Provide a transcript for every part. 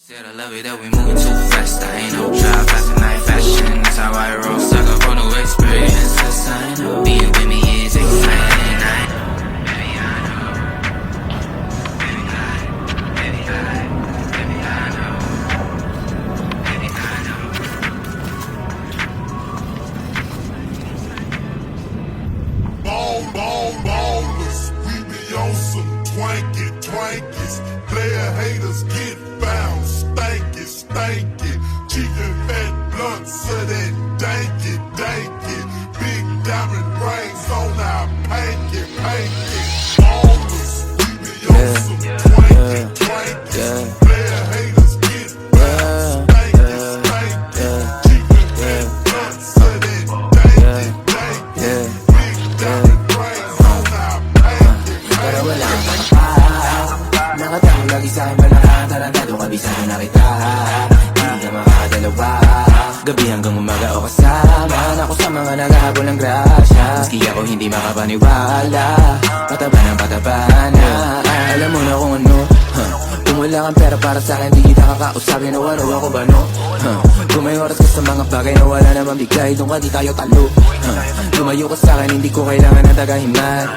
Said I love it that we moving too fast. I ain't no drive fast and night fashion. That's how I roll. Suck up on new experiences. I know being with me is exciting. I know, baby, I know. Baby, I know. Baby, I know. Baby, I know. Baby, I know. Ballers, we be on some twankies. Player haters get found, stanky. Cheap and fat blunts of that danky. Big diamond rings on our panky. Ballers, we be on some twankies. Player haters get found, stanky. Cheap and fat blunts of that danky. Big diamond rings on our panky. Pero wala kang pa. Nakatago lagi sa'kin malakas. Tarantado kabisado na kita. Hindi ka makakadalawa. Gabi hanggang umaga o kasama ako sa mga naghahabol ng grasya. Maski ako hindi makapaniwala. Pataba na. Alam mo na kung ano, kung wala kang pera para sa'kin, di kita kakausapin o ano ako ba no? Kung may oras ka sa mga bagay na wala naman bigay, doon ka di tayo talo. Lumayo ka sa'kin, hindi ko kailangan ng tagahimay.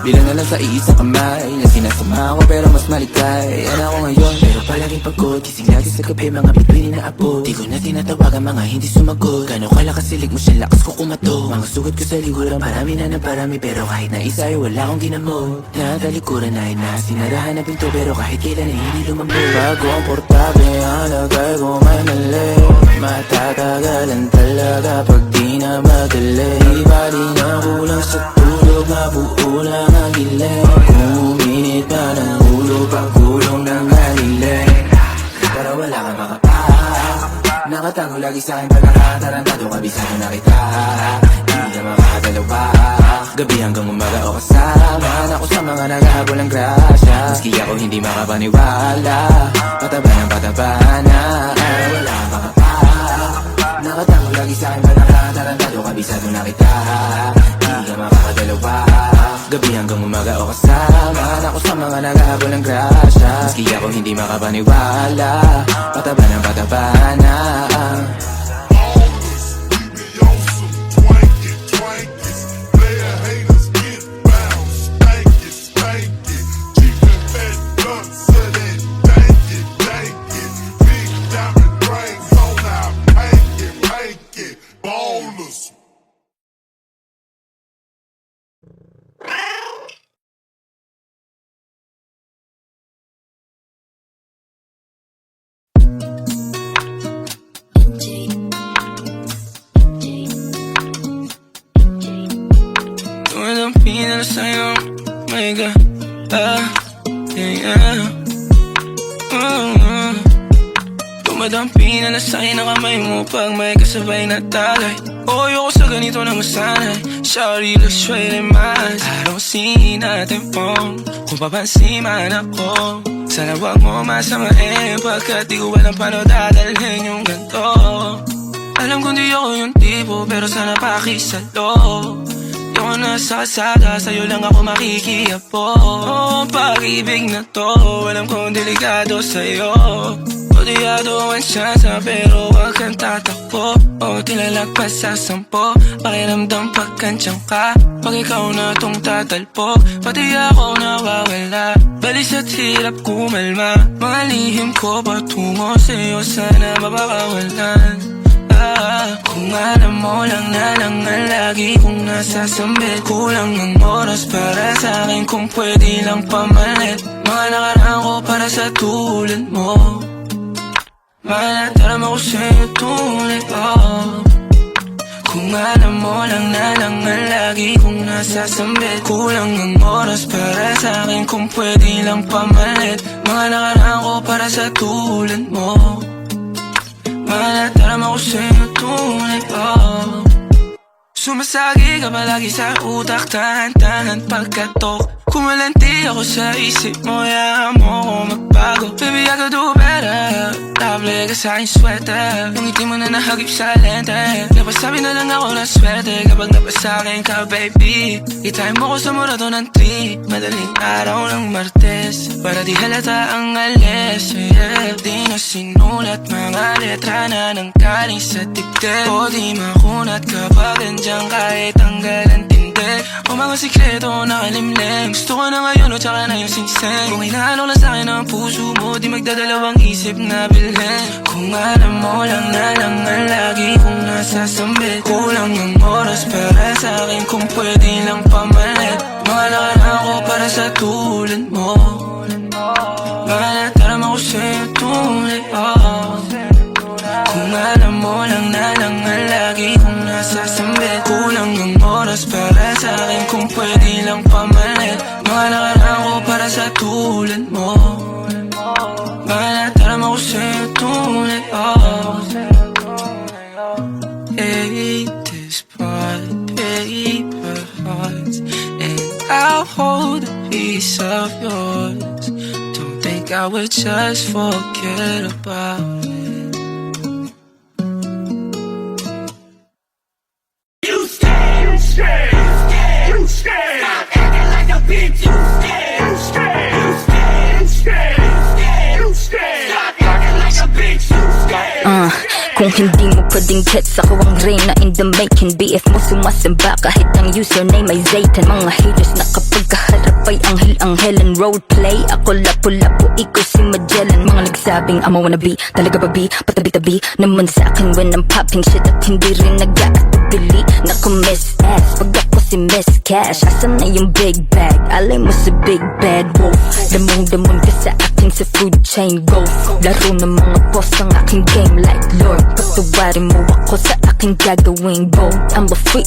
Bilang na lang sa iisang kamay na sinasama ko pero mas maligay. Yan ako ngayon, pero palaging pagod. Gising lagi sa gabi, mga bituin na abo. Di ko na tinatawagan, mga hindi sumagot. Gano'n kalakas silig mo siya, lakas ko kumato. Mga sugat ko sa likuran, parami na ng parami. Pero kahit na isa ay wala akong ginamot. Natalikuran na sinarahan na pinto, pero kahit kailan ay hindi lumambot. Bago ang portable, ang lagay ko may mali. Matatagalan talaga pag di na madali. Bali na kulang sa tulog, mabuo lang ang giling. Kuminit pa ng ulo, pagkulong ng haliling. Pero wala kang makapak. Nakatago lagi sa'kin pagkaka. Tarantado kabisado na kita. Hindi ka makakadalawa. Gabi hanggang umaga o kasama ako sa mga naghahabol ng grasya. Maski ako hindi makapaniwala. Pataba na. Pero wala kang makapak. Nakatago lagi sa'kin pagkaka. Tarantado kabisado na kita. Hindi ka makakadalawa. Gabi hanggang umaga o kasama ako sa mga naghahabol ng grasya. Maski ako hindi makapaniwala. Pataba na. Ballers, we be on some twankies. Player haters get found, stanky. Cheap and fat blunts of that danky. Big diamond rings on our panky. Ballers. Tumadampi na sa'yo, my God. Tumadampi na sa'yo na kamay mo pag may kasabay na tagay. Ayoko sa ganito na masanay. Sorry, look straight in my eyes. I don't see nothing wrong kung papansin man ako. Sana wag mo masamain pagkat di ko alam paano dadalhin yung ganito. Alam kong di ako yung tipo pero sana pakisalo. Di ako nasa kasada, sa'yo lang ako makikiapo. Pag-ibig na to, alam kong delikado sa'yo. Kodiyado ang siyansa pero wag kang tatakbo. Tilalagpas sa 10, pakiramdam pagkansyang ka. Pag ikaw na tong tatalpok, pati ako nawawala. Balis at hirap kumalma, mga lihim ko patungo sa'yo sana mapakawalan. Kung alam mo lang na ang lagi kong nasasambit. Kulang ang oras para sa'kin kung pwede lang pamalit. Mga nakaraan ko para sa tulad mo. Malataram ako sa'yo tunay, Kung alam mo lang na ang lagi kong nasasambit. Kulang ang oras para sa'kin kung pwede lang pamalit. Mga nakaraan ko para sa tulad mo. Malataram ako sa'yo tunay, Sumasagi ka palagi sa utak, tahan pagkatok. Kumalanti ako sa isip mo, yahan mo ko magbago. Baby, I could do better. Komportable ka sa aking sweater. Yung ngiti mo na nahagip sa lente. Napasabi na lang ako na swerte kapag napasakin ka, baby. Itain mo ko sa murato ng tree. Madaling araw ng Martes, para di halata ang alis. Yeah. Di na sinulat mga letra na nang kaling sa dibdib. O di makunat kapag andyan kahit tanggal ang tindi. O mga sikreto nakalimlim. Gusto ko na ngayon o tsaka na yung singsing. Kung inaalok lang sa'kin ang puso mo, di magdadalawang isip na bilhin. Kung alam mo lang na lang ang lagi kong nasasambit. Kulang ang oras para sa'kin kung pwede lang pamalit. Mga nakaraan ko para sa tulad mo. Mga natarama ko sa'yo tunay, oh. Kung alam mo lang na lang ang lagi kong nasasambit. Kulang ang oras para sa'kin kung pwede lang pamalit. Mga nakaraan ko para sa tulad mo. Mga natarama ko sa'yo tunay, oh. Hey, this part, paper hearts, and I'll hold a piece of yours. Don't think I would just forget about it. You stay. Stop acting like a bitch. You stay. Stop acting like a bitch. You stay. Kung hindi mo pwedeng gets, ako ang reyna in the making. BF mo sumasamba kahit ang username ay Zaytan. Mga haters na kapag kaharap ay anghel-anghelan. Roleplay, ako lapu-lapu, ikaw si Magellan. Mga nagsabing I'm a wannabe, talaga ba be? Patabi-tabi naman sa akin when I'm popping shit. At hindi rin nag-aatubili na ko miss ass. Pag ako si Miss Cash, asan na yung big bag? Alay mo sa big bad wolf. Damong-damon ka sa akin sa food chain golf. Laro ng mga boss ang aking game like Lord. Patawarin mo ako sa aking gagawing bold. I'm a free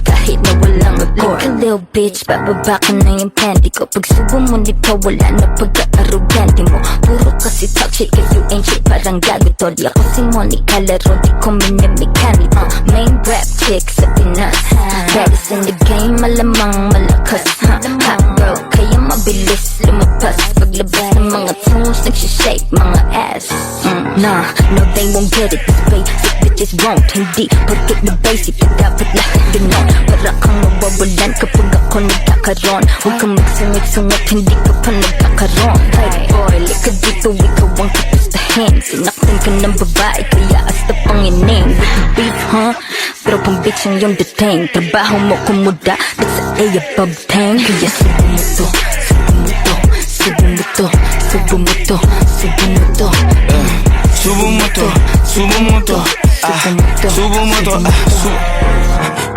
kahit na walang accord. Like a little bitch, bababa ka na yung panty ko. Pag subo mo nito, wala na pagka-arrogante mo. Puro kasi talk shit cause you ain't shit, parang gago tol. Ako si Monica Laro, di ko minimikani. Main rap chick sa Pinas, baddest in the game, malamang malakas. Hot girl, kaya mabilis lumabas. Paglabas ng mga tunes, nagsishake mga ass. Nah, no they won't get it. This basic bitches won't. Hindi porkit na basic, dapat lahat ganon. Para kang mawawalan kapag ako nagkakaroon. Huwag kang magsungit-sungat, hindi ka pa nagkakaroon. Hey boy, lika dito, ikaw ang kapustahin. Sinaktan ka ng babae, kaya asta panginin. With the beef, huh? Pero pang bitch ang iyong dating. Trabaho mo kumuda, that's a A above 10. Kaya subo mo to, subo mo to, subo mo to, subo mo to, subo mo to. Subo mo to, subo mo to, subo mo to,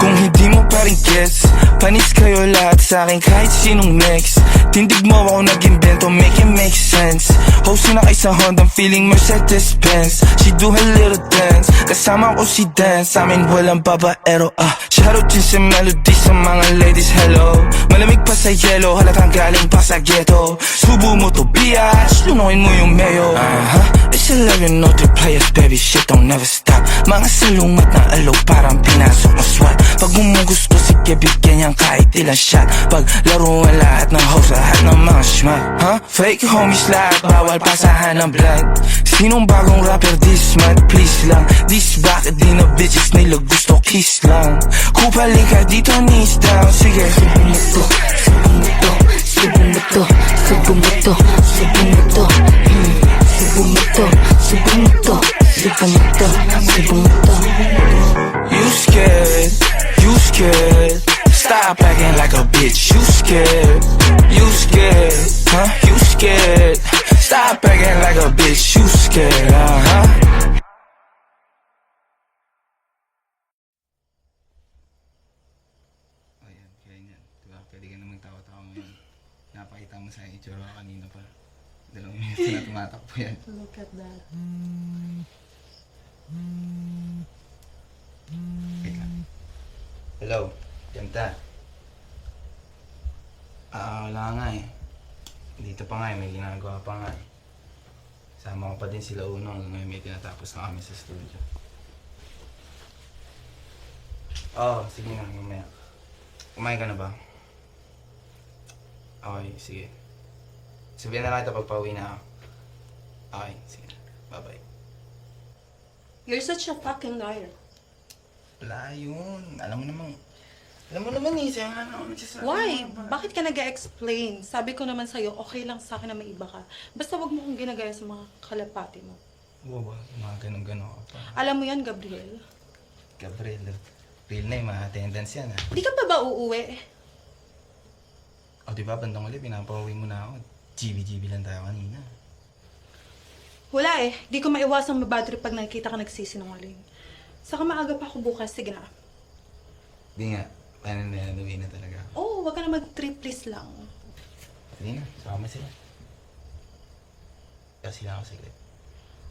Kung hindi mo pa rin gets, panis kayo lahat sa akin kahit sinong next. Tindig mo ako nag-invento, make it make sense. Host na kay sa Honda, feeling Mercedes-Benz. She do her little dance, kasama ko si Dance. Sa amin walang babaero, Shoutout din sa melody sa mga ladies, hello. Malamig pa sa yellow, halatang galing pa sa ghetto. Subo mo to, biatch, lunukin mo yung mayo. It's 11, no 3 players, baby, shit don't never stop. Mga salungat na alo, parang pinasok na SWAT. Pag gusto, sige bigyan niyang kahit ilang shot. Pag laruan lahat ng host, lahat ng mga schmat. Fake homies lahat, bawal pasahan ng blood. Sinong bagong rapper this month, please lang. This bakit di na bitches nila gusto kiss lang. Kupalin ka dito, knees down, sige. Subo mo to, subo mo to, subo mo to, subo mo to, subo mo to. Subo mo to, subo mo to, subo mo to, subo mo to. You scared, you scared. Stop acting like a bitch. You scared, you scared, you scared. Stop acting like a bitch. You scared, Ayan, kaya yan. Diba? Pwede ka namang tawa-tawa ngayon. Napakita mo sa itsura ko kanina pa. 2 minuto na tumatakbo yan. Look at that. Wait lang. Hello, Jamta. Wala nga eh. Dito pa nga eh, may ginagawa pa nga eh. Sama ko pa din sila Uno hanggang ngayon may tinatapos na kami sa studio. Sige na, mamaya. Kumain ka na ba? Okay, sige. Sabihan na lang ito pag pauwi na ako. Okay, sige. Bye-bye. You're such a fucking liar. Wala yun. Alam mo naman eh, siya nga naman nagsasabi. Why? Bakit ka nag-explain? Sabi ko naman sa'yo, okay lang sa akin na may iba ka. Basta wag mo kong ginagaya sa mga kalapati mo. Wow, mga ganun-ganun ka pa. Alam mo yan, Gabriel? Gabriel, real na yung mga attendance yan ah. Di ka pa ba uuwi? O diba, bandang ulit, pinapauwi mo na ako. GB lang tayo kanina. Wala eh. Di ko maiwasang mabadrip pag nakikita ka nagsisinungaling. Saka maaga pa ako bukas. Sige na. Di nga, paano na uwi na talaga ako. Oh, wag ka na mag-trip, please lang. Sige na, sama sila. Kasi lang ako saglit.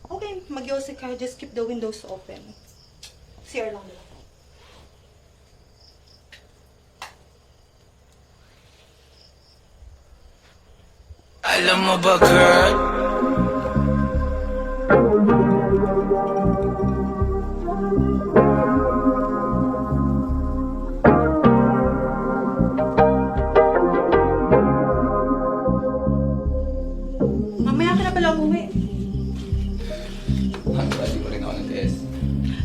Okay, mag-yossi ka. Just keep the windows open. CR lang nila. Alam mo ba, girl? Mamaya ka na pala umuwi. Bali ko rin ako ng test.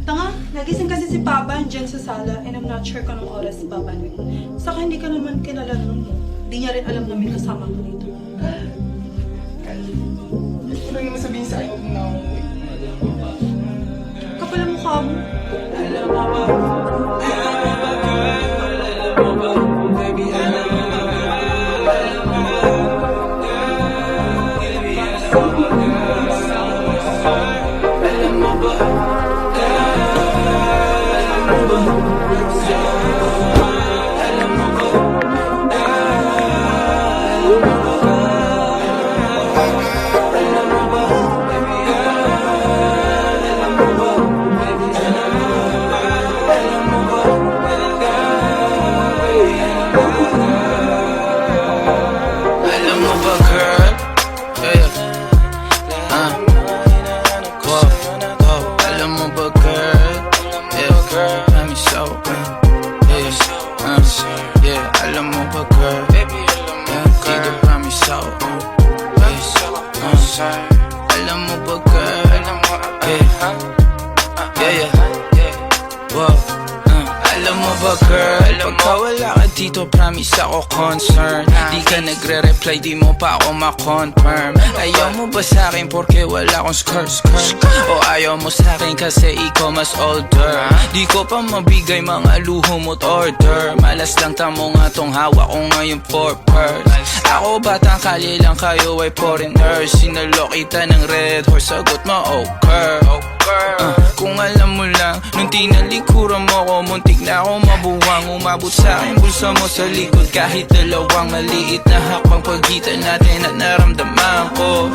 Tanga, nagising kasi si Papa dyan sa sala and I'm not sure kung anong oras si Papa nun. Saka hindi ka naman kilala nun mo. Di niya rin alam na may kasama ko dito. Hindi ko naman sabihin sa akin kung na ako uwi. Kapal ang mukha mo. Alam mo ba, girl? Whoa. Alam mo ba, girl? I'm so alam mo ba, girl? Dito promise ako. Alam mo ba, girl? Whoa. Alam mo ba, girl? Pagka wala ka dito, promise ako concern. Di ka nagre-reply, di mo pa ako ma-confirm. Ayaw mo ba sa'kin porque wala akong skirt? O ayaw mo sa'kin kasi ikaw mas older? Di ko pa mabigay mga luho mo't order. Malas lang tamo nga tong hawak ko ngayon for purse. Ako batang kali lang, kayo ay foreigners. Sinalo kita ng red horse, sagot mo okay. Kung alam mo lang, nung tinalikuran mo ko, muntik na ako mabuwang. Umabot sa akin bulsa mo sa likod, kahit dalawang maliit na hakbang pagitan natin at naramdaman ko.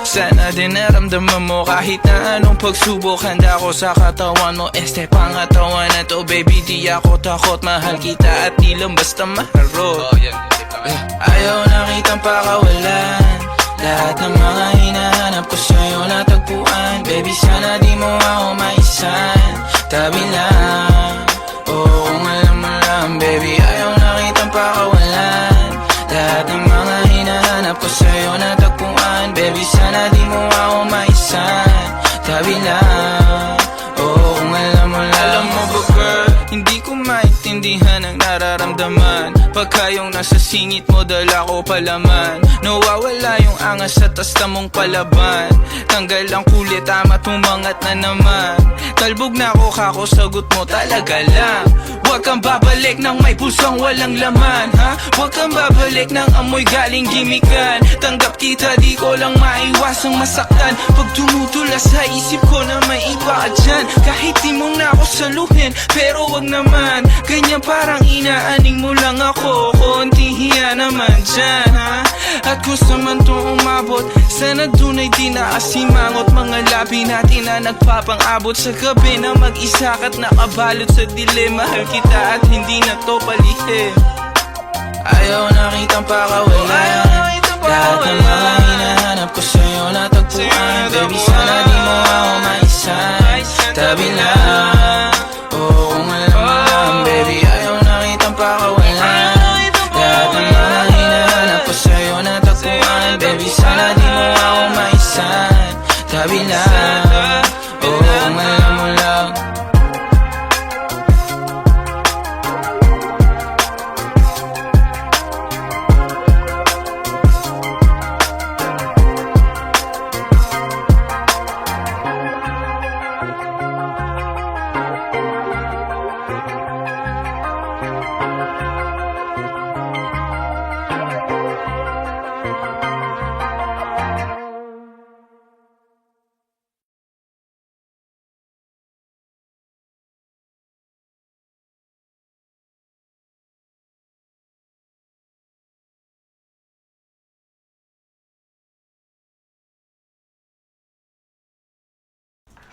Sana din naramdaman mo kahit na anong pagsubok. Handa ko sa katawan mo, este pangatawan na to. Baby, di ako takot, mahal kita at di lang basta maharot. Ayaw na kitang pakawalan, lahat ng mga hinahanap ko sa'yo natagpuan. Baby, sana di mo ako maisan, tabi lang. Oo, kung alam mo lang, baby, ayaw na kitang pakawalan, lahat ng mga hinahanap ko sa'yo natagpuan. Baby, sana di mo ako maisan, tabi lang. Oo, kung alam mo lang. Alam mo ba, girl, hindi ko maintindihan ang nararamdaman pagka yung nasa singit mo, dala ko palaman. Nawawala yung angas sa tasta mong palaban. Tanggal ang kulit, tama tumangat na naman. Talbog na ako, kako, sagot mo talaga lang. Huwag kang babalik ng may pusang walang laman, ha? Huwag kang babalik ng amoy galing gimikan. Tanggap kita, di ko lang maiwasang masaktan. Pag tumutula sa isip ko na may iba ka dyan, kahit di mo na ako saluhin, pero wag naman ganyan, parang inaaning mo lang ako. Konti hiya naman dyan, ha? At kung saan to umabot, sana dun ay di naasimangot. Mga labi natin na nagpapang-abot sa gabi na mag-isa ka't nakabalot sa dilim. Mahal kita at hindi na to palihim. Ayaw na kitang pakawalan, lahat ng mga hinahanap ko sa'yo natagpuan. Baby, sana di mo ako maisan, tabi lang. Oo, kung alam mo lang, baby, ayaw na kitang pakawalan, lahat ng mga hinahanap ko sa'yo natagpuan. Baby, sana di mo ako maisan, tabi lang. Oo, kung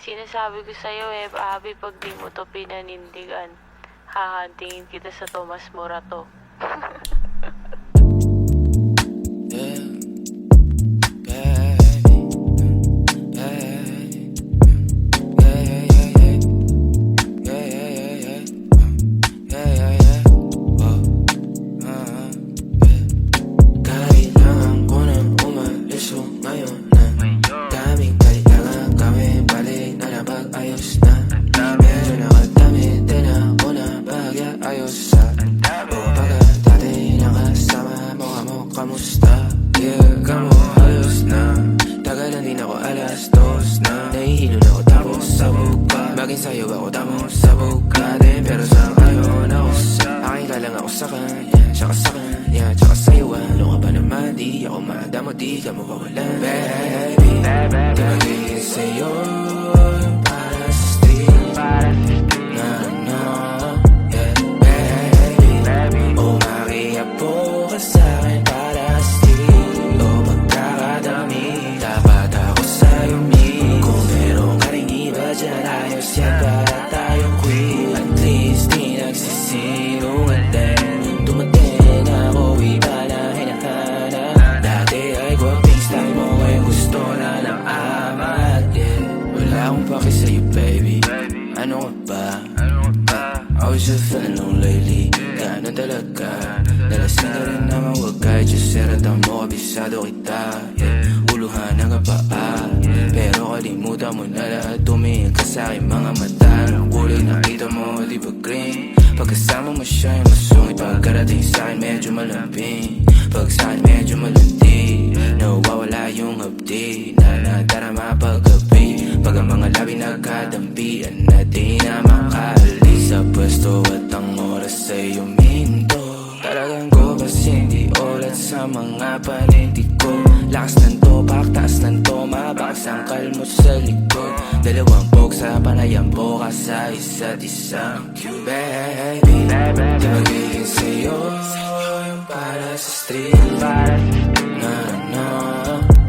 Sinasabi ko sa'yo Abby, pag di mo to pinanindigan, hahantingin kita sa Tomas Morato. Kailangan ko nang umalis o ngayon na daming kailangan gawin, balik na lang pag-ayos na. Medyo nakadamit din ako na pag-ayos sa o baga dati nakasama mo ka mo, kamusta? Yeah, kamo ayos na. Tagal na din ako, alas 2 na. Nahihilo na ako tapos sabog pa. Maging sayo ako tapos sabog ka din. Pero sa ngayon ako sa akin ka lang ako sa kanya, tsaka sa kanya, tsaka sa'yo. Ano ka ba naman, di ako madamo, di ka mawawalan. Baby, di magiging sa'yo yung para sa street. Na no, yeah, baby. O makiapo ka sa'kin para sa street. O pagkakadami, dapat ako sa'yo meet. Kung meron ka rin iba dyan, ayos yan para tayo quit. At least di nagsisinungaling. Dumating ako, iba na hinahanap. Dati ay gwaping style mo, ngayon gusto na ng amat, yeah. Wala akong paki sa'yo, baby. Ano ka ba? I was just feeling low lately. Gano'n talaga. Nalasing ka rin naman, wag kahit yung seratan mo, kabisado kita, yeah. Uluhan ang kapaa, pero kalimutan mo na lahat. Tumingin ka sa'kin mga mata. Ang kulay nakita mo, di ba green? Pagkasama mo siya yung masungit. Pagkarating sa'kin medyo malambing. Pag sa'kin medyo malandi, nawawala yung hapdi na nadarama paggabi. Pag ang mga labi nagkadampian na di na makaalis sa pwesto at ang oras ay uminto. Talagang ko kasi hindi ulat sa mga panindig ko. Lakas ng topak, taas ng toma, bakas ang kalmot sa likod. Dalawang pog sa panayang boka sa isa't isa. Baby, di magiging sa'yo yung para sa street. Na no,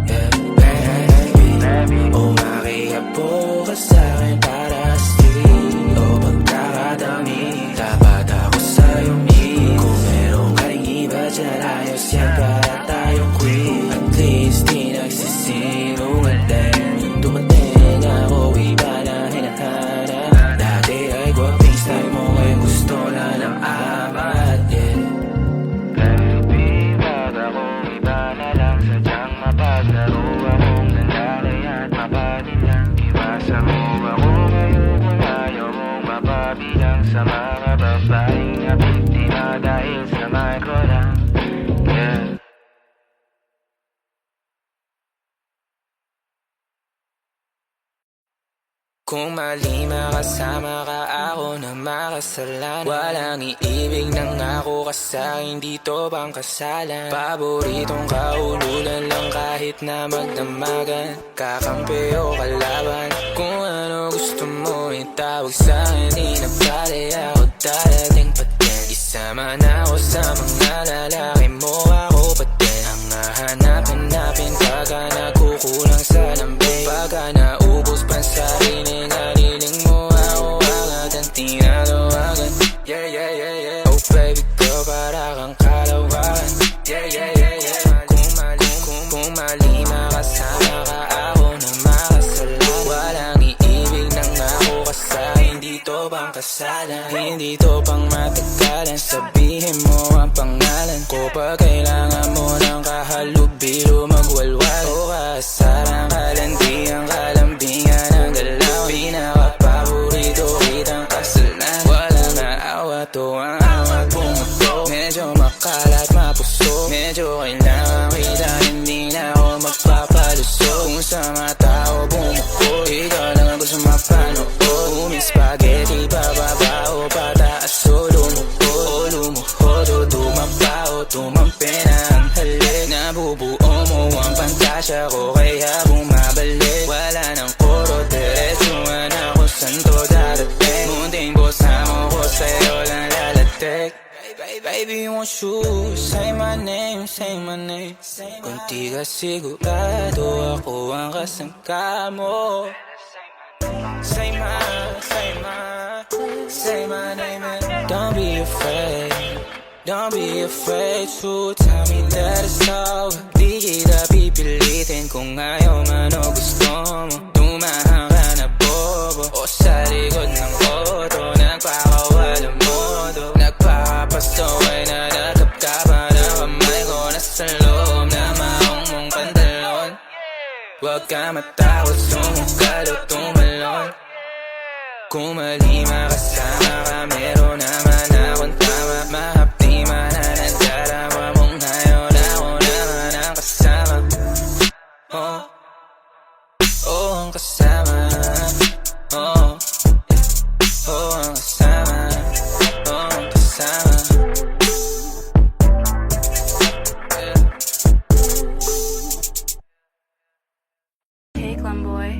yeah, baby. O makiapo ka sa'kin para sa street. O pagkakadami, dapat ako sa'yo meet. Kung meron ka rin iba dyan, ayos yan para tayo quit. At least di nagsisinungaling. Dumating ako, iba na hinahanap. Dati ay gwaping style mo, ngayon gusto na ng amat, yeah. Baby, wag akong iba na lang. Sadyang mapaglaro akong lalaki at mapanilang. Iwasan mo ako ngayon kung ayaw mong mapabilang sa mga babaeng nabiktima dahil sa micro lang, yeah. Kung mali makasama ka, ako na makasalanan. Walang iibig ng ako ka sa'kin, dito bang kasalan? Paboritong kaululan lang kahit na magdamagan. Kakampi o kalaban, kung ano gusto mo itawag sa'kin. Di na pare ako darating pa din. Isama na ako sa mga lalaki mo, ako pa din. Ang hahanap-hanapin pagka nagkukulang sa lambing. Pagka naubos pa sa sarili, naliling mo ako agad ang tinatawagan. Yeah, yeah, yeah, yeah. Oh baby girl, para kang kalawakan. Yeah, yeah, yeah, yeah. Kung mali makasama ka, ako na makasalan. Walang iibig ng ako ka sa'kin, dito bang kasalan? Hindi to pang matagalan, sabihin mo ang pangalan ko. Pag kailangan mo ng kahalubilo, magwalwal o kasaran. Kalandian, kalambingan ang galaw. Pinaka-paborito kitang kasalan. Walang naawa to ang awat pumato. Medyo makalat, mapuso. Medyo kailangan kita, hindi na ako magpapaluso. Kung sa mga tao bumuko, ikaw lang ang gusto mapanood. Uming spaghetti, pababa o pataas o lumuko. O lumuhod o tumaba o tumampi na ang halik. Nabubuo mo ang pantasya ko, kaya bumabalik. Wala nang koro, diretsuhan ako saan to darating. Munting bosa mo ko, sa'yo lang lalatik. Baby, won't you say my name, say my name. Kung di ka sigurado, ako ang kasangka mo. say my name and don't be afraid. Don't be afraid to tell me that it's over. Di kita pipilitin kung ayaw man o gusto mo. Tumahang ka na bobo o sa likod ng auto. Nagpakawalang modo, nagpapasaway na nagkapkapan ang kamay ko. Nasa loob na maong mong pantalon. Huwag ka matakot, sumukal o tumalon. Kung mali makasama ka, meron naman akong tama. Mahapdi man na nagdarama mong ngayon ako naman ang kasama. Oh, oh ang kasama. Oh, oh ang kasama. Oh ang kasama. Hey, Clemboy.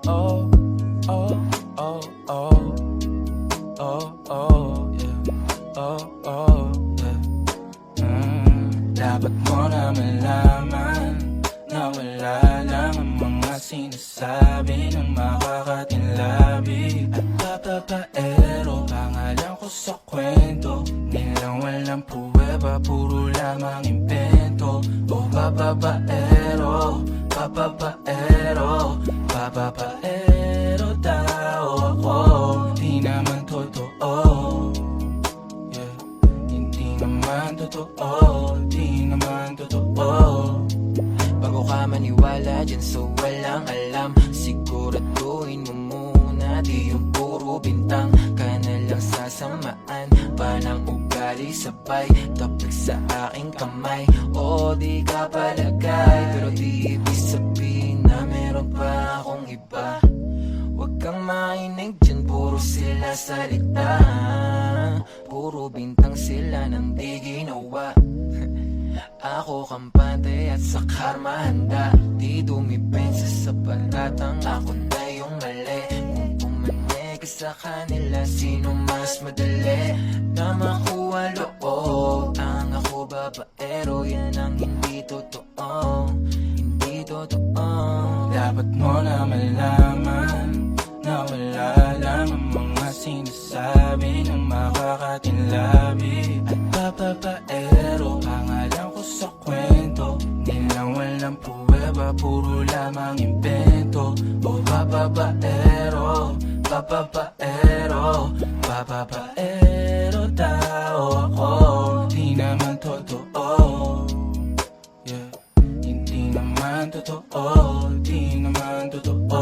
Oh, oh, oh, oh, oh, oh, yeah. Oh, oh, yeah. Dapat mo na malaman na wala lang ang mga sinasabi ng makakatinlabi. At papapaero, pangalan ko sa kwento. Nilang walang pruweba, puro lamang invento. Oh, papapaero, papapaero, papapaero daw ako. Di naman totoo, yeah. Hindi naman totoo, di naman totoo. Bago ka maniwala dyan so walang alam, siguraduhin mo muna di yung puro bintang. Ka na lang sasamaan pa ng ugali sabay tapik sa aking kamay. O di ka palagay, pero di ibig sabihin na meron pa akong iba. Huwag kang mainig dyan, puro sila salita. Puro bintang sila nang di ginawa. Ako kampante at sa karma handa. Di dumipensa sa patatang ako na yung mali. Kung pumanig sa kanila, sino mas madali na makuha loob? Ang ako babaero, yan ang hindi totoo. Hindi totoo. Dapat mo na malaman na wala lang ang mga sinasabi ng makakatinlabi. At papapaero, pangalan ko sa kwento. Nilang walang pruweba, puro lamang invento. O papapaero, papapaero, papapaero daw ako. Di naman totoo, yeah. Hindi naman totoo, di naman totoo.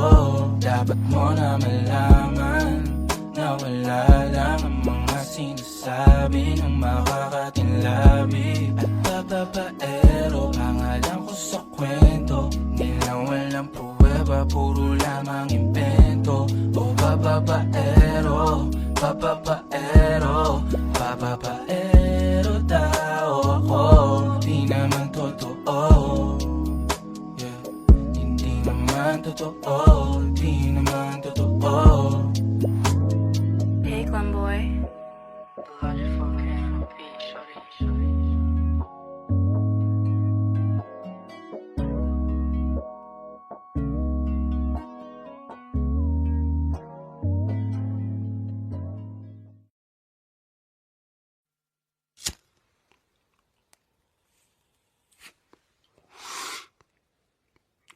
Dapat mo na malaman na wala lang ang mga sinasabi ng makakatinlabi. At papapaero, pangalan ko sa kwento. Nilang walang pruweba, puro lamang invento. O papapaero, papapaero, papapaero daw ako. Di naman totoo, yeah. Hindi naman totoo, di naman totoo. Hey, Clemboy.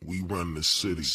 We run the city.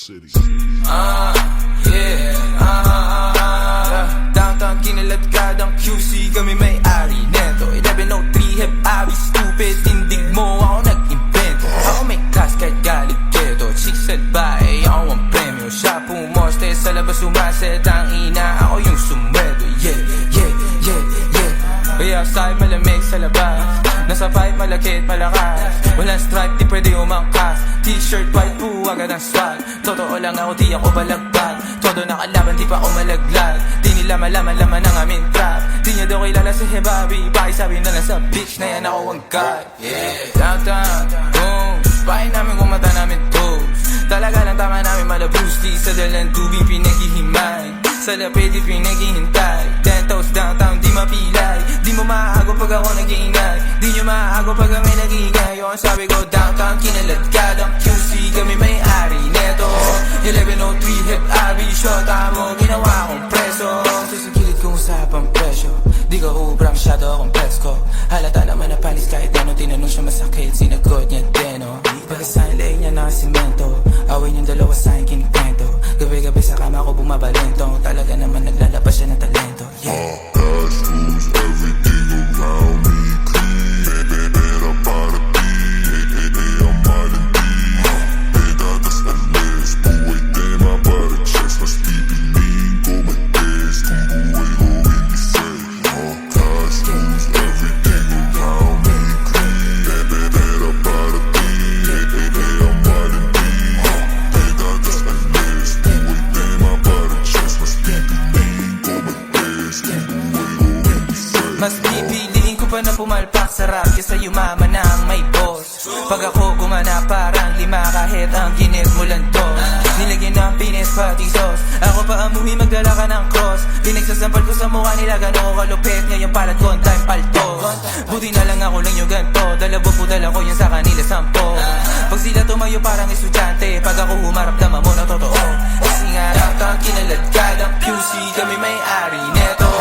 Downtown kinaladkadang QC, kami may-ari neto. 1103 hep abi stupid, tindig mo ako nag-invento. Ako may class kahit galit keto, chicks at bae, ako ang premyo. Siya pumoste sa labas umaset, ang ina ako yung sumweldo. Yeah, yeah, yeah, yeah. Way outside malamig sa labas, nasa fight malakit malakas. Walang stripe di pwede umangkas, t-shirt white po agad ang swag. Totoo lang ako di ako balagbag, todo nakalaban di pa ako malaglag. Di nila malaman-laman ang aming trap, di niya daw kilala si Hebabi. Pakisabi na lang sa bitch na yan ako ang god. Yeah, downtown, boom, bahay namin kung mata namin toes. Talaga lang tama namin mala Bruce Lee, sa dalang tubig pinaghihimay. Sa lapid di pinaghihintay, 10 toes downtown di mapilay. Di mo maago pag ako nag-iingay, di nyo maago pag kami nag-iingay. Yung sabi ko downtown kinaladkadang QC, kami may Shota mo, ginawa kong preso Sa gilid kong usapang presyo Di ka ubra, masyado akong presko Halata naman na panis kahit ano tinanong siya masakit Sinagot niya din, oh Pagkasahin leeg niya na simento Awin yung dalawa sa akin kinikwento Gabi-gabi sa kama ko bumabalento Talaga naman naglalabas siya ng talento, yeah Cash rules everything around me. Clean, era para ti. Ang malandi. Pedadas alis. Buhay tema para chess. Mas pipiliin ko mag-test. Kung buhay ko hindi fair. Cash rules everything around me. Clean, era para ti. Ang malandi. Pedadas alis. Buhay tema para chess. Mas pipiliin ko mag-test. Kung buhay ko hindi fair. Mas pipiliin ko pa na pumalpak sa rap Kesa yumaman na ang may boss Pag ako gumana parang lima kahit ang ginit mo lang to Nilagyan ng pinis pati sauce Ako pa amuhi magdala ka ng cross Pinagsasampal ko sa mukha nila gano'n ko kalupit Ngayon parang time paltos Buti na lang ako lang yung ganto Dalawa po dala ko yun sa kanila 10 Pag sila tumayo parang estudyante Pag ako humarap naman mo na totoo Kasi nga rap ang kinalad ka ng QC Kami may-ari neto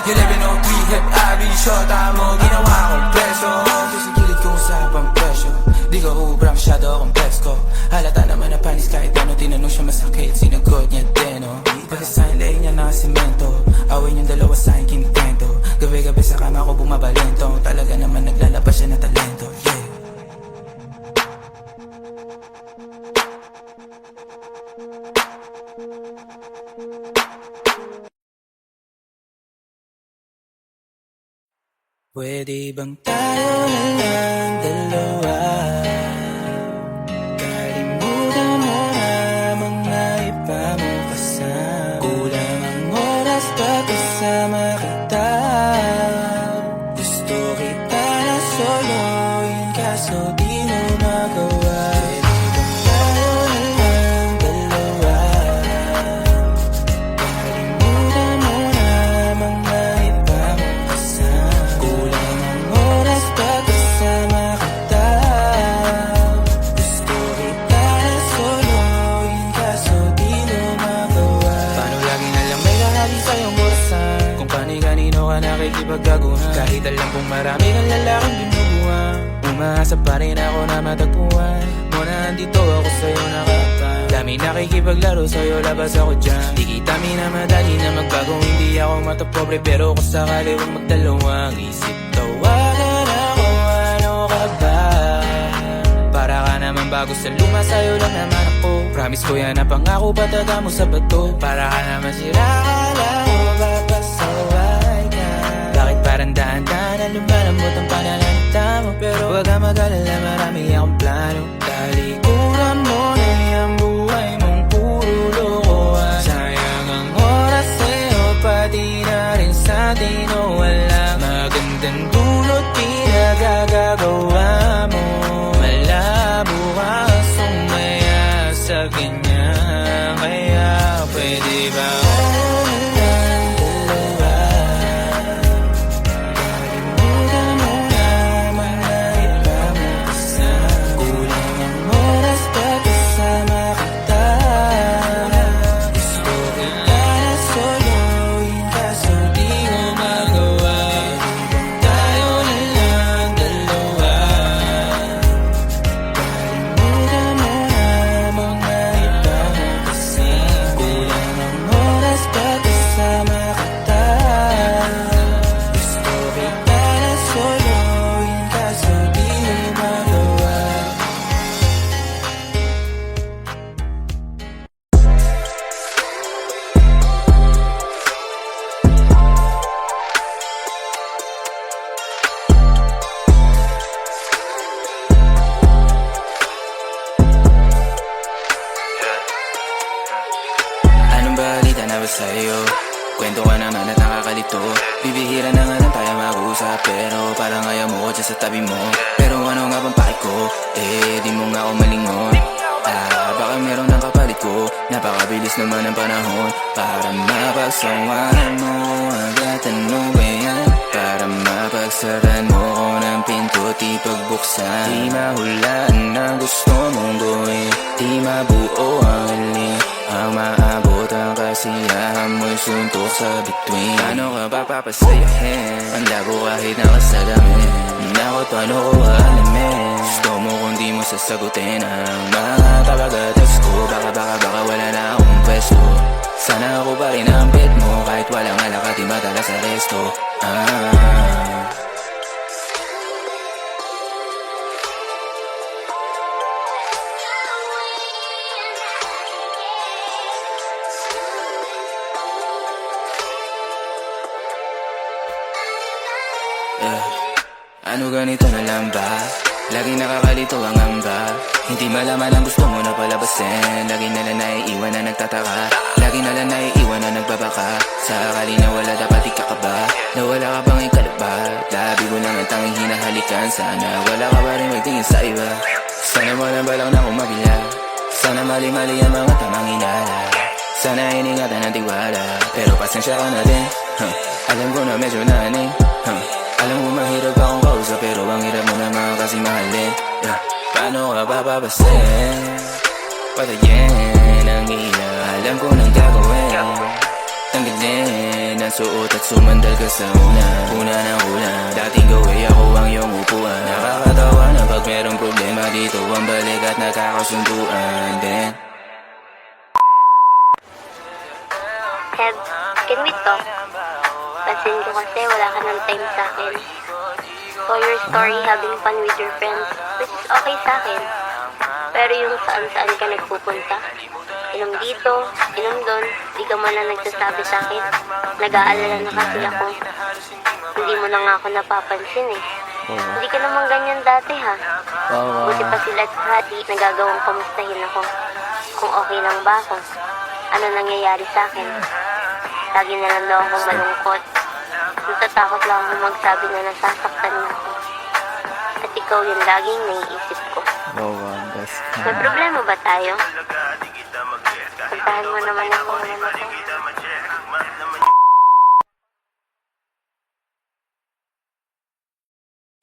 Yung 1103 hip Abby Shota mo, ginawa kong preso Sa gilid kong usapang presyo Di ka ubra, masyado akong presko Halata naman na panis kahit ano tinanong siya masakit Sinagot niya din, oh Pagkasahin leeg niya na simento Awin yung dalawa sa akin kinikwento Gabi-gabi sa kama ko bumabalento Talaga naman naglalabas siya ng talento, yeah Pwede bang tayo na lang dalawa? Kalimutan mo na mga iba mo kasama Kulang ang oras pag kasama kita Gusto kita na soloin kaso di mo magawa Pwede bang tayo na lang dalawa? Kalimutan mo na mga iba mo kasama Kulang ang oras pag kasama kita Gusto kita na soloin kaso di mo magawa Paano lagi na lang may kahali sa'yong orasan Kung kani-kanino ka nakikipagkaguhan Kahit alam kong marami kang lalaking binubuhan Umaasa pa rin ako na matagpuan Muna andito ako sa'yo nakapan Dami nakikipaglaro sa'yo, labas ako dyan Di kita minamadali na magbago Hindi ako matapobre pero kung sakali huwag magdalawang isip Tawagan ako, ano ka ba? Para ka naman bago sa luma, sa'yo lang naman ako Promise ko yan na pangako, pataga mo sa bato Para ka naman sira, akala ko papasaway ka Bakit parang daan-daan na lumalamot ang pananalita mo Pero wag ka mag-alala, marami akong plano Talikuran mo na yung buhay mong puro lokohan Sayang ang oras sa'yo, pati na rin sa atin o wala Magandang dulot, pinagagagawa mo Malabo ka sumaya sa ganyan Kaya pwede ba Kalimutan mo na mga iba mo kasama Kulang ang oras pag kasama kita Gusto kita na soloin kaso di mo magawa Tayo na lang dalawa Kalimutan mo na mga iba mo kasama Kulang ang oras pag kasama kita Gusto kita na soloin kaso di mo magawa Anong balita na ba sa'yo? Kwento ka naman at nakakalito Bibihira na nga lang tayo mag-usap Pero parang ayaw mo ko dyan sa tabi mo Pero ano nga bang pake ko? Di mo nga ako malingon Baka meron ng kapalit ko Napakabilis naman ang panahon Para mapagsawahan mo agad ano ba yan? Para mapagsaran mo ko ng pinto Di pagbuksan Di mahulaan ang gusto mong gawin Di mabuo ang hiling Ang maabot ang kasiyahan mo'y suntok sa bituin. Ano ka ba papasayahin? Ang labo kahit nakasalamin. Nakot ano ko alamin. Gusto mo kung di mo sasagutin ang mga kabagatas ko. Baka wala na akong pwesto. Sana ako pa rin ang bet mo. Kahit walang alak at di madala sa resto. Ano ganito na lang ba? Laging nakakalito ang amba. Hindi malaman ang gusto mo na palabasin. Lagi na lang naiiwan na nagtataka. Lagi na lang naiiwan na nagbabaka. Sa akali na wala dapat ikakaba. Nawala ka bang ikalabat? Labi mo lang ang tanging hinahalikan. Sana wala ka pa rin magtingin sa iba. Sana walang balak na kung mabila. Sana mali-mali ang mga tamang inala. Sana iningatan ang tiwala. Pero pasensya ka na din, alam ko na medyo naning, alam ko mahirap akong kausap. Pero ang hirap mo naman kasi mahalin. Paano ka ba papasin? Patayin ang ilaw. Alam ko nang gagawin. Tanggalin ang suot at sumandal ka sa una ng ulan. Dating gawin ako ang iyong upuan. Nakakatawa na pag merong problema dito ang balik at nakakasunduan din. Heb, can we talk? Pansin ko kasi wala ka ng time sa akin. Saw your story having fun with your friends, which is okay sa akin. Pero yung saan-saan ka nagpupunta, inom dito, inom doon, di ka man lang nagsasabi sa akin. Nag-aalala na kasi ako. Hindi mo na nga ako napapansin eh. Hindi ka naman ganyan dati ha. Buti pa sila at Hati, nagagawang kamustahin ako. Kung okay lang ba ako. Ano nangyayari sa akin? Lagi na lang daw akong malungkot. Natatakot lang ako magsabi na nasasaktan na ako. At ikaw yung laging naiisip ko. May problema ba tayo? Puntahan mo naman ako ngayon ako.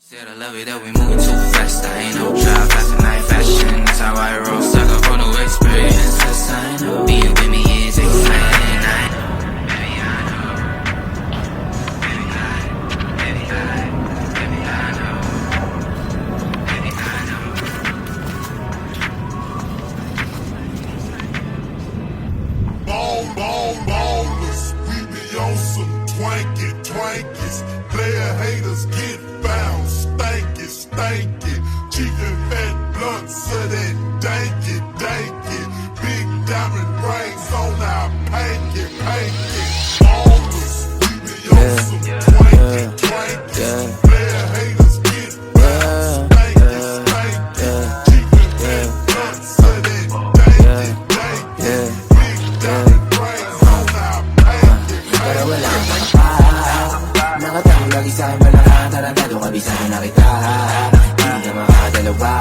Said I love it that we moving too fast. I ain't no drive, fast and night fashion. That's how I roll. Stuck up on no experiences. I know being with me is exciting. I know, baby, I know. Baby, I know. Baby, I know. Baby, I know. Baby, I know. Ballers, we be on some twankies. Player haters get found, stanky. Cheap and fat blunts of that danky. Big diamond rings on our panky. Ballers, we be on some twankies. Player haters get found, stanky. Cheap and fat blunts of that danky. Big diamond rings on our panky. Pero wala kang pa. Nakatago lagi sa'kin malakas. Tarantado kabisado na kita. Hindi ka makakadalawa.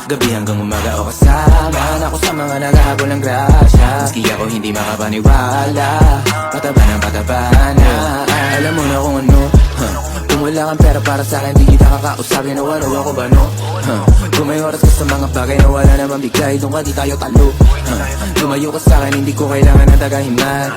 Gabi hanggang umaga o kasama ako sa mga naghahabol ng grasya. Maski ako hindi makapaniwala. Pataba na. Alam mo na kung ano. Kung wala kang pera para sa'kin, di kita kakausapin. O ano ako ba no? Kung may oras ka sa mga bagay na wala naman bigay, doon ka di tayo talo. Lumayo ka sa'kin, hindi ko kailangan ng tagahimay.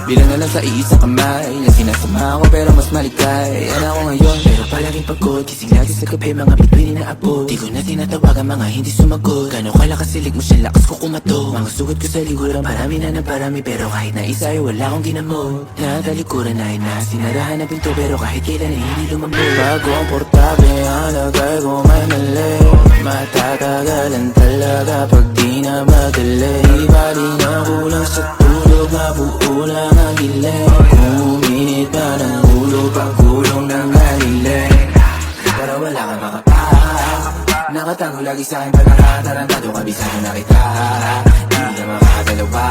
Bilang na lang sa iisang kamay na sinasama ako pero mas malikay. Yan ako ngayon, pero palaging pagod. Gising lagi sa gabi, mga bituin na abo. Di ko na tinatawagan, mga hindi sumagot. Gano'n kalakas silig mo siya, lakas ko kumato. Mga sugat ko sa likuran, parami na ng parami. Pero kahit na isa ay wala akong ginamot. Natalikuran ay sinarahan ng pinto, pero kahit kailan ay hindi lumambot. Bago ang portable, ang lagay ko may mali. Matatagalan talaga pag di na madali. Ibali na kulang sa tulog, mabuo lang ang giling. Kung uminit pa ng ulo, pagkulong ng haliling. Pero wala kang makapak. Nakatago lagi sa'kin pagkakatarantado, kabisado na kita. Hindi ka makakadalawa.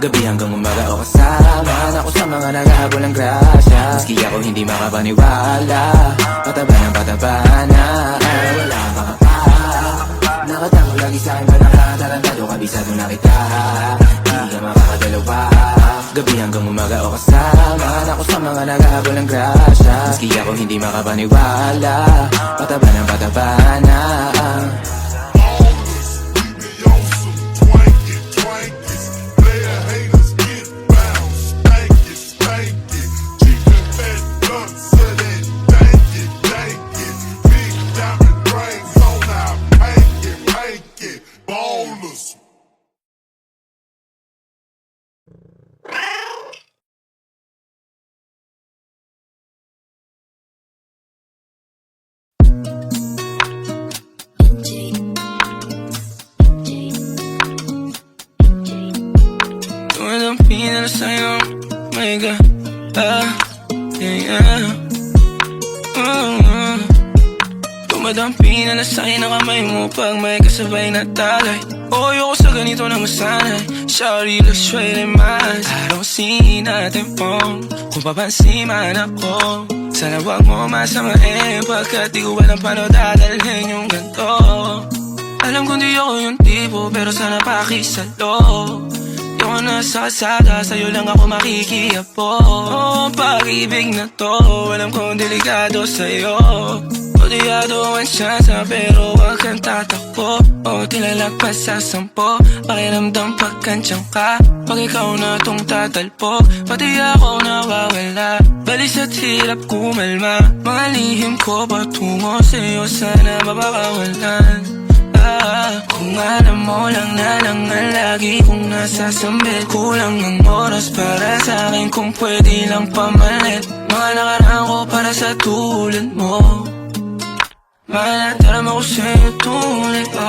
Gabi hanggang umaga o kasama ako sa mga naghahabol ng grasya. Maski ako hindi makapaniwala. Pataba na. Pero wala kang makapak. Nakatago lagi sa'kin pagkakatarantado, kabisado na kita. Hindi ka makakadalawa. Gabi hanggang umaga o kasama ako sa mga naghahabol ng grasya. Maski ako hindi makapaniwala. Pataba na. Ballers, we be on some twankies. Player haters get found. na sa'yo, my God. Dumadampi na sa'yo ng kamay mo pag may kasabay na tagay. Ayoko sa ganito na masanay. Sorry, let's trade in minds. I don't see nothing wrong kung papansin man ako. Sana wag mo masamain pagkat di ko alam paano dadalhin yung ganito. Alam kong di ako yung tipo pero sana pakisalo. Di ako nasa kalsada, sa'yo lang ako makikiapo. Ang pag-ibig na to, alam kong delikado sa'yo. Odiado ang siyansa pero wag kang tatakbo. O tilalagpas sa 10, pakiramdam pagkansyang ka. Pag ikaw na tong tatalpo, pati ako nawawala. Balis at hirap kumalma, mga lihim ko patungo sa'yo sana mapakawalan. Kung alam mo lang na lang ang lagi kong nasasambit. Kulang ng oras para sa'kin kung pwede lang pamalit. Mga nakaraan ko para sa tulad mo. Malataram ako sa'yo tunay pa.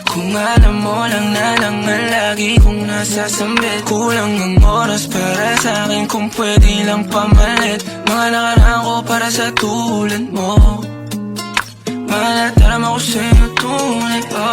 Kung alam mo lang na lang ang lagi kong nasasambit. Kulang ng oras para sa'kin kung pwede lang pamalit. Mga nakaraan ko para sa tulad mo. Malataram ako sa'yo tunay pa.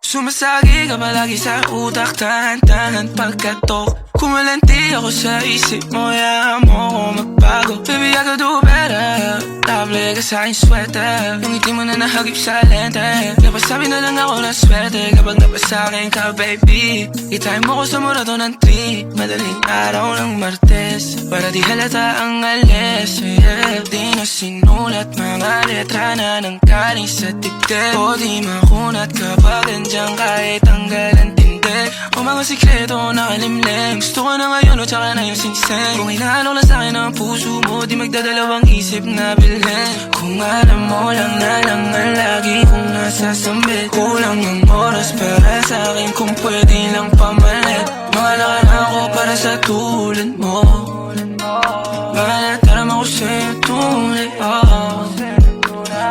Sumasagi ka palagi sa utak, tahan-tahan pagkatok. Kumalanti ako sa isip mo, hayaan mo ako magbago. Baby, I could do better. Table ka sa aking sweater, yung ngiti mo na nahagip sa lente. Napasabi na lang ako na swerte kapag napasakin ka, baby. Itime mo ko sa murato ng 3, madaling araw ng Martes, para di halata ang alis, yeah. Di na sinulat mga letra na nanggaling sa dibdib. O di makunat kapag andyan kahit tanggal ang tindi. O mga sikreto nakalimlim, gusto ko na ngayon o tsaka na yung singseng. Kung inaano lang sa'kin ang puso mo, di magdadalawang isip na bilhin. Kung alam mo lang na lang ang lagi kong nasasambit. Kulang ng oras para sa'kin kung pwede lang pamalit. Mga nakaraan ko para sa tulad mo. Malataram ako sa'yo tunay pa.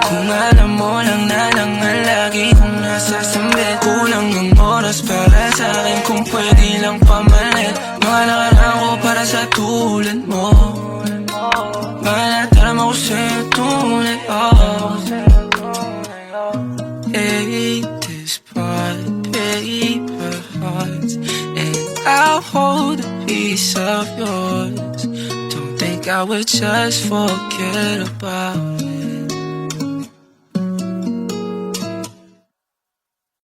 Kung alam mo lang na lang ang lagi kong nasasambit. Kulang ng oras para sa'kin kung pwede lang pamalit. Mga nakaraan ko para sa tulad mo. Malataram ako sa'yo tunay pa. Hate this part, paper hearts, and I'll hold a piece of yours. Don't think I would just forget about